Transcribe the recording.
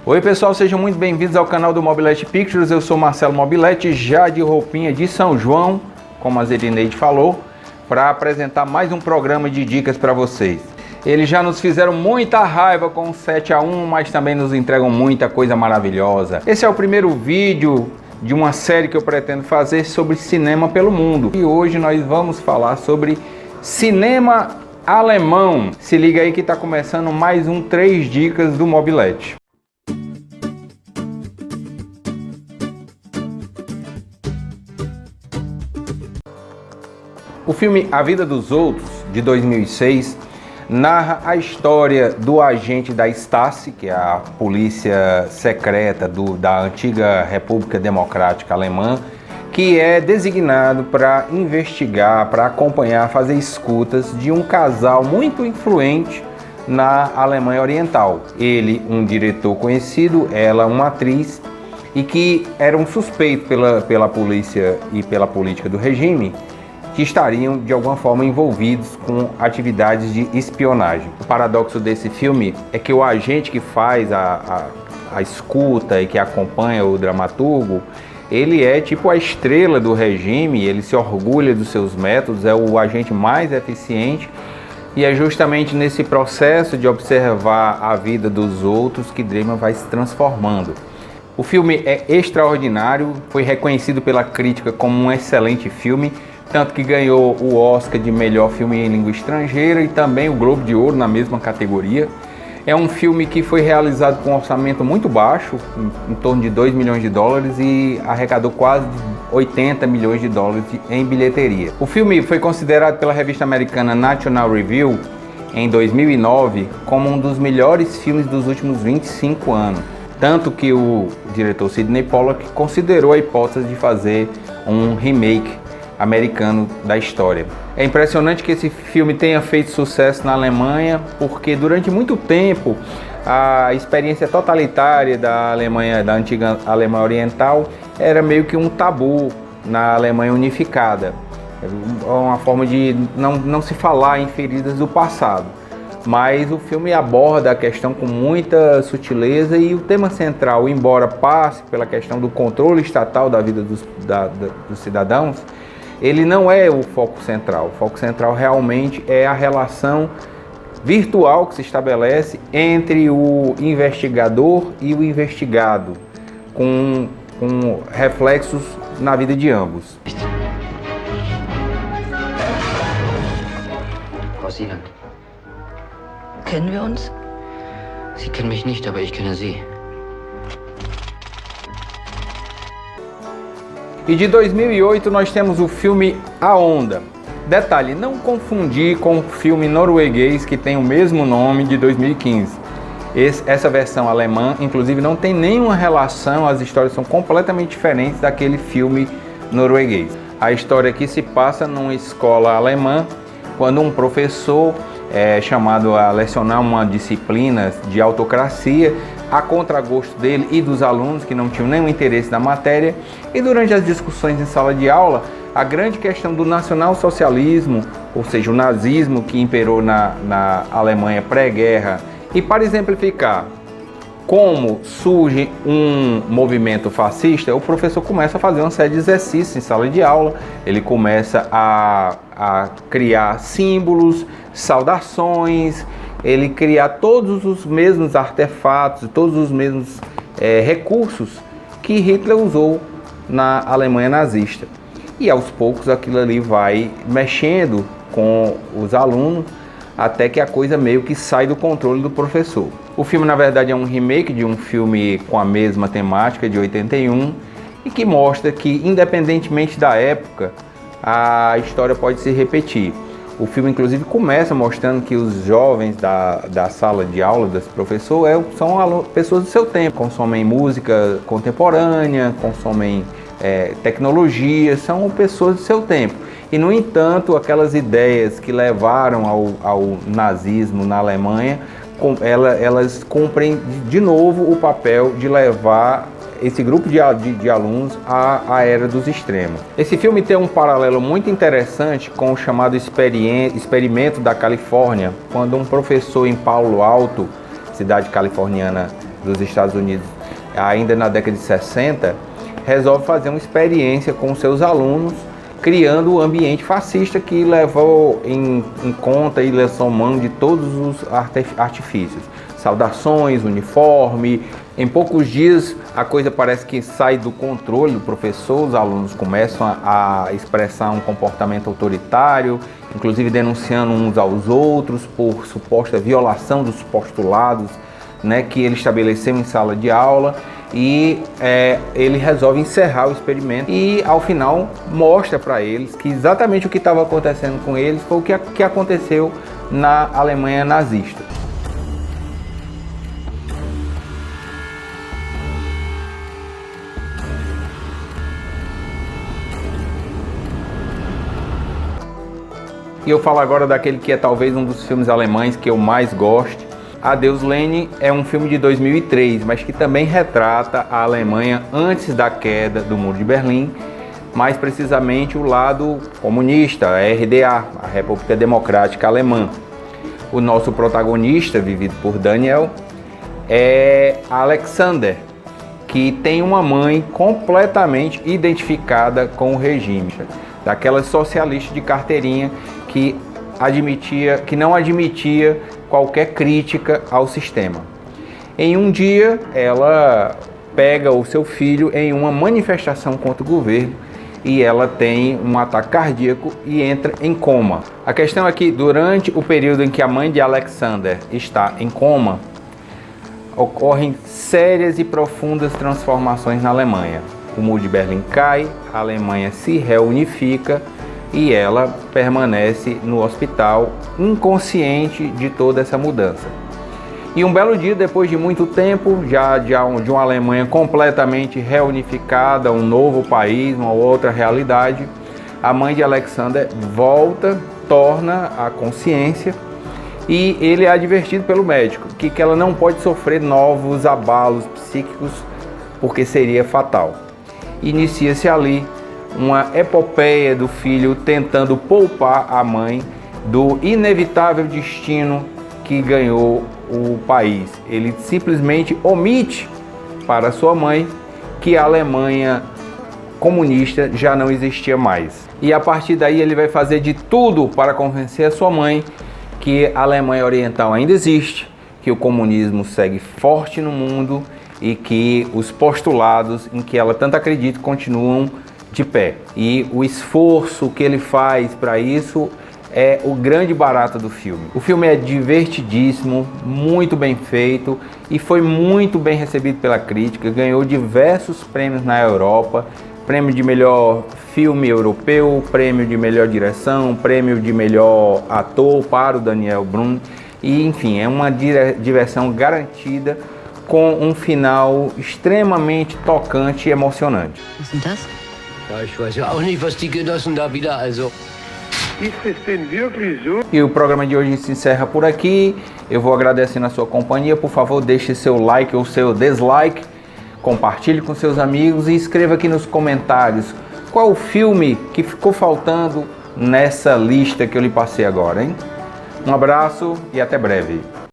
Oi pessoal, sejam muito bem-vindos ao canal do Mobilete Pictures. Eu sou Marcelo Mobilete, já de roupinha de São João, como a Zerineide falou, para apresentar mais um programa de dicas para vocês. Eles já nos fizeram muita raiva com o 7-1, mas também nos entregam muita coisa maravilhosa. Esse é o primeiro vídeo de uma série que eu pretendo fazer sobre cinema pelo mundo. E hoje nós vamos falar sobre cinema alemão. Se liga aí que está começando mais um 3 dicas do Mobilete. O filme A Vida dos Outros, de 2006, narra a história do agente da Stasi, que é a polícia secreta da antiga República Democrática Alemã, que é designado para investigar, para acompanhar, fazer escutas de um casal muito influente na Alemanha Oriental. Ele, um diretor conhecido, ela, uma atriz, e que eram suspeitos pela polícia e pela política do regime, que estariam de alguma forma envolvidos com atividades de espionagem. O paradoxo desse filme é que o agente que faz a escuta e que acompanha o dramaturgo, ele é tipo a estrela do regime, ele se orgulha dos seus métodos, é o agente mais eficiente, e é justamente nesse processo de observar a vida dos outros que Drehmann vai se transformando. O filme é extraordinário, foi reconhecido pela crítica como um excelente filme, tanto que ganhou o Oscar de melhor filme em língua estrangeira e também o Globo de Ouro na mesma categoria. É um filme que foi realizado com um orçamento muito baixo, em torno de 2 milhões de dólares, e arrecadou quase 80 milhões de dólares em bilheteria. O filme foi considerado pela revista americana National Review em 2009 como um dos melhores filmes dos últimos 25 anos. Tanto que o diretor Sydney Pollack considerou a hipótese de fazer um remake americano da história. É impressionante que esse filme tenha feito sucesso na Alemanha, porque durante muito tempo a experiência totalitária da Alemanha, da antiga Alemanha Oriental, era meio que um tabu na Alemanha unificada. Uma forma de não se falar em feridas do passado. Mas o filme aborda a questão com muita sutileza, e o tema central, embora passe pela questão do controle estatal da vida dos cidadãos, ele não é o foco central. O foco central realmente é a relação virtual que se estabelece entre o investigador e o investigado, com reflexos na vida de ambos. Frau Sieland, kennen wir uns? Sie kennen mich nicht, aber ich kenne Sie. E de 2008 nós temos o filme A Onda. Detalhe, não confundir com o filme norueguês que tem o mesmo nome, de 2015. Essa versão alemã, inclusive, não tem nenhuma relação, as histórias são completamente diferentes daquele filme norueguês. A história aqui se passa numa escola alemã, quando um professor é chamado a lecionar uma disciplina de autocracia, a contragosto dele e dos alunos que não tinham nenhum interesse na matéria, e durante as discussões em sala de aula, a grande questão do nacionalsocialismo, ou seja, o nazismo que imperou na Alemanha pré-guerra, e para exemplificar como surge um movimento fascista, o professor começa a fazer uma série de exercícios em sala de aula, ele começa a criar símbolos, saudações, ele criar todos os mesmos artefatos, todos os mesmos recursos que Hitler usou na Alemanha nazista. E aos poucos aquilo ali vai mexendo com os alunos, até que a coisa meio que sai do controle do professor. O filme, na verdade, é um remake de um filme com a mesma temática, de 81, e que mostra que, independentemente da época, a história pode se repetir. O filme, inclusive, começa mostrando que os jovens da sala de aula desse professor são pessoas do seu tempo, consomem música contemporânea, consomem tecnologia, são pessoas do seu tempo. E, no entanto, aquelas ideias que levaram ao nazismo na Alemanha, elas cumprem de novo o papel de levar esse grupo de alunos à era dos extremos. Esse filme tem um paralelo muito interessante com o chamado experimento da Califórnia, quando um professor em Palo Alto, cidade californiana dos Estados Unidos, ainda na década de 60, resolve fazer uma experiência com seus alunos, criando o ambiente fascista que levou em conta e lançou mão de todos os artifícios. Saudações, uniforme. Em poucos dias a coisa parece que sai do controle do professor, os alunos começam a expressar um comportamento autoritário, inclusive denunciando uns aos outros por suposta violação dos postulados, né, que ele estabeleceu em sala de aula. E ele resolve encerrar o experimento e ao final mostra para eles que exatamente o que estava acontecendo com eles foi o que aconteceu na Alemanha nazista. E eu falo agora daquele que é talvez um dos filmes alemães que eu mais gosto. Adeus Lenin é um filme de 2003, mas que também retrata a Alemanha antes da queda do Muro de Berlim, mais precisamente o lado comunista, a RDA, a República Democrática Alemã. O nosso protagonista, vivido por Daniel, é Alexander, que tem uma mãe completamente identificada com o regime, daquela socialista de carteirinha que não admitia qualquer crítica ao sistema. Em um dia, ela pega o seu filho em uma manifestação contra o governo e ela tem um ataque cardíaco e entra em coma. A questão é que durante o período em que a mãe de Alexander está em coma, ocorrem sérias e profundas transformações na Alemanha. O Muro de Berlim cai, a Alemanha se reunifica e ela permanece no hospital inconsciente de toda essa mudança. E um belo dia, depois de muito tempo, já de uma Alemanha completamente reunificada, um novo país, uma outra realidade, a mãe de Alexander volta, torna a consciência e ele é advertido pelo médico que ela não pode sofrer novos abalos psíquicos porque seria fatal. Inicia-se ali uma epopeia do filho tentando poupar a mãe do inevitável destino que ganhou o país. Ele simplesmente omite para sua mãe que a Alemanha comunista já não existia mais. E a partir daí ele vai fazer de tudo para convencer a sua mãe que a Alemanha Oriental ainda existe, que o comunismo segue forte no mundo e que os postulados em que ela tanto acredita continuam de pé. E o esforço que ele faz para isso é o grande barato do filme. O filme é divertidíssimo, muito bem feito e foi muito bem recebido pela crítica, ganhou diversos prêmios na Europa, prêmio de melhor filme europeu, prêmio de melhor direção, prêmio de melhor ator para o Daniel Brühl e enfim, é uma diversão garantida com um final extremamente tocante e emocionante. Was ist denn das? Ja, ich weiß ja auch nicht, was die Genossen da wieder, also... Ist es denn wirklich so? E o programa de hoje se encerra por aqui. Eu vou agradecendo a sua companhia. Por favor, deixe seu like ou seu dislike, compartilhe com seus amigos e escreva aqui nos comentários qual o filme que ficou faltando nessa lista que eu lhe passei agora, hein? Um abraço e até breve.